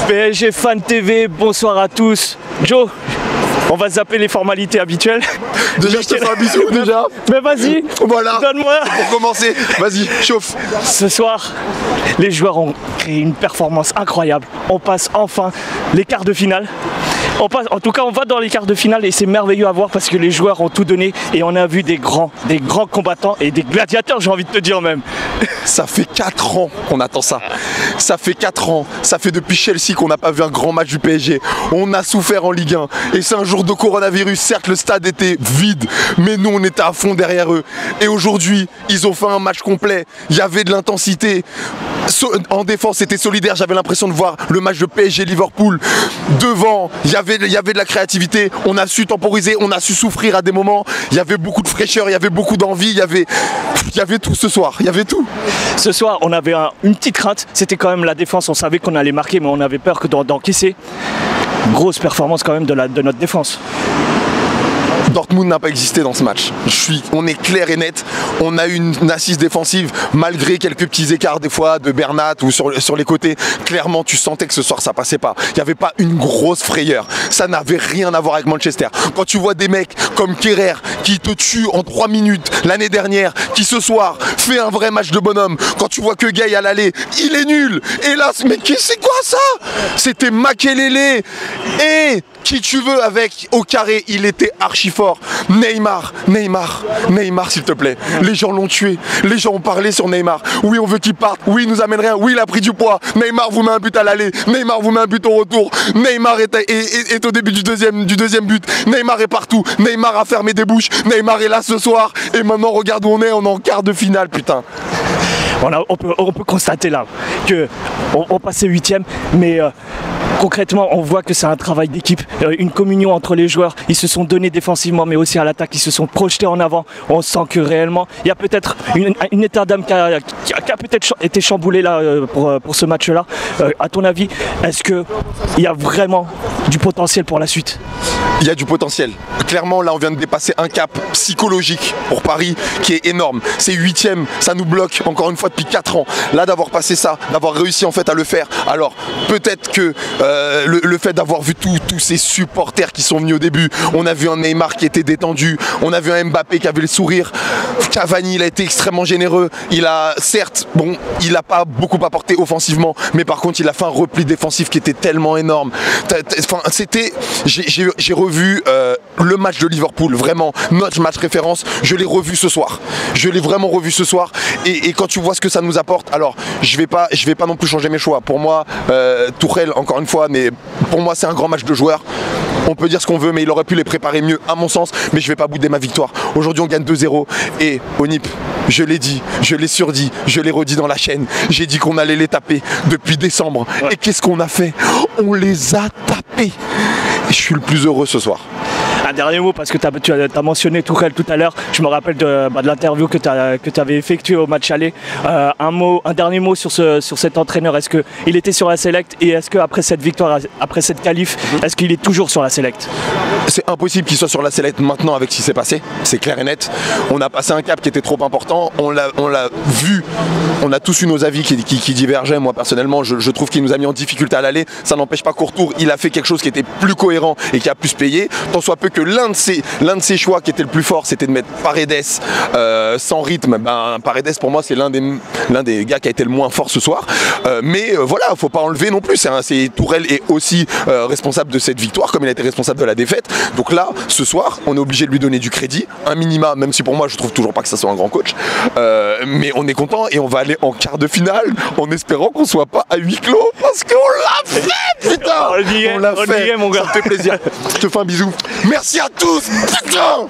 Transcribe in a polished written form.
PSG Fan TV, bonsoir à tous. Joe, on va zapper les formalités habituelles. Déjà, je te fais un bisou, déjà. Mais vas-y, voilà. Donne-moi. Pour commencer, vas-y, chauffe. Ce soir, les joueurs ont créé une performance incroyable. On passe enfin les quarts de finale. En tout cas, on va dans les quarts de finale et c'est merveilleux à voir parce que les joueurs ont tout donné et on a vu des grands combattants et des gladiateurs, j'ai envie de te dire même. Ça fait 4 ans qu'on attend ça. Ça fait 4 ans. Ça fait depuis Chelsea qu'on n'a pas vu un grand match du PSG. On a souffert en Ligue 1. Et c'est un jour de coronavirus. Certes, le stade était vide, mais nous, on était à fond derrière eux. Et aujourd'hui, ils ont fait un match complet. Il y avait de l'intensité. En défense, c'était solidaire. J'avais l'impression de voir le match de PSG-Liverpool. Devant, il y avait de la créativité. On a su temporiser, on a su souffrir à des moments. Il y avait beaucoup de fraîcheur, il y avait beaucoup d'envie. Il y avait tout ce soir. Il y avait tout. Ce soir, on avait une petite crainte. C'était quand même la défense. On savait qu'on allait marquer, mais on avait peur que d'encaisser. Grosse performance quand même de notre défense. Dortmund n'a pas existé dans ce match. On est clair et net. On a eu une assise défensive malgré quelques petits écarts des fois de Bernat ou sur les côtés. Clairement, tu sentais que ce soir ça passait pas. Il n'y avait pas une grosse frayeur. Ça n'avait rien à voir avec Manchester. Quand tu vois des mecs comme Kerrer qui te tue en 3 minutes l'année dernière, qui ce soir fait un vrai match de bonhomme. Quand tu vois que Gay à l'aller, il est nul. Et là, mais c'est quoi ça? C'était Makelele et qui tu veux avec au carré, il était archi fort. Neymar, s'il te plaît. Les gens l'ont tué. Les gens ont parlé sur Neymar. Oui, on veut qu'il parte. Oui, il nous amène rien. Oui, il a pris du poids. Neymar vous met un but à l'aller. Neymar vous met un but au retour. Neymar est au début du deuxième but. Neymar est partout. Neymar a fermé des bouches. Neymar est là ce soir. Et maintenant, regarde où on est. On est en quart de finale, putain. On peut constater là qu'on passait 8e, mais concrètement, on voit que c'est un travail d'équipe, une communion entre les joueurs. Ils se sont donnés défensivement, mais aussi à l'attaque. Ils se sont projetés en avant. On sent que réellement, il y a peut-être une état d'âme qui a peut-être été chamboulé là pour ce match-là. À ton avis, est-ce qu'il y a vraiment du potentiel pour la suite? Il y a du potentiel. Clairement, là, on vient de dépasser un cap psychologique pour Paris qui est énorme. C'est 8e, ça nous bloque encore une fois depuis 4 ans. Là, d'avoir passé ça, d'avoir réussi en fait à le faire. Alors, peut-être que le fait d'avoir vu tous ces supporters qui sont venus au début, on a vu un Neymar qui était détendu, on a vu un Mbappé qui avait le sourire. Cavani, il a été extrêmement généreux. Il a, certes, il n'a pas beaucoup apporté offensivement, mais par contre, il a fait un repli défensif qui était tellement énorme. J'ai revu le match de Liverpool, vraiment notre match référence, je l'ai revu ce soir. Je l'ai vraiment revu ce soir et quand tu vois ce que ça nous apporte, alors je vais pas non plus changer mes choix. Pour moi, Tuchel, encore une fois, mais pour moi c'est un grand match de joueurs. On peut dire ce qu'on veut, mais il aurait pu les préparer mieux à mon sens, mais je vais pas bouder ma victoire. Aujourd'hui on gagne 2-0 et Onip, je l'ai dit, je l'ai surdit, je l'ai redit dans la chaîne. J'ai dit qu'on allait les taper depuis décembre. Ouais. Et qu'est-ce qu'on a fait? On les a tapés. Et je suis le plus heureux ce soir. Un dernier mot, parce que tu as mentionné Tuchel tout à l'heure. Je me rappelle de l'interview que tu avais effectuée au match aller. Un dernier mot sur cet entraîneur. Est-ce qu'il était sur la Select et est-ce qu'après cette victoire, après cette qualif, est-ce qu'il est toujours sur la Select? C'est impossible qu'il soit sur la Select maintenant avec ce qui s'est passé. C'est clair et net. On a passé un cap qui était trop important. On l'a vu. On a tous eu nos avis qui divergeaient. Moi personnellement, je trouve qu'il nous a mis en difficulté à l'aller. Ça n'empêche pas qu'au retour, il a fait quelque chose qui était plus cohérent et qui a plus payé. Tant soit peu que l'un de ses choix qui était le plus fort, c'était de mettre Paredes sans rythme. Paredes pour moi c'est l'un des gars qui a été le moins fort ce soir. Mais voilà, faut pas enlever non plus. Tourelle est aussi responsable de cette victoire, comme il a été responsable de la défaite. Donc là, ce soir, on est obligé de lui donner du crédit, un minima, même si pour moi je trouve toujours pas que ça soit un grand coach. Mais on est content et on va aller en quart de finale en espérant qu'on soit pas à huis clos parce qu'on l'a fait, putain. On l'a fait, mon gars. Ça me fait plaisir. Je te fais un bisou. Merci à tous, putain.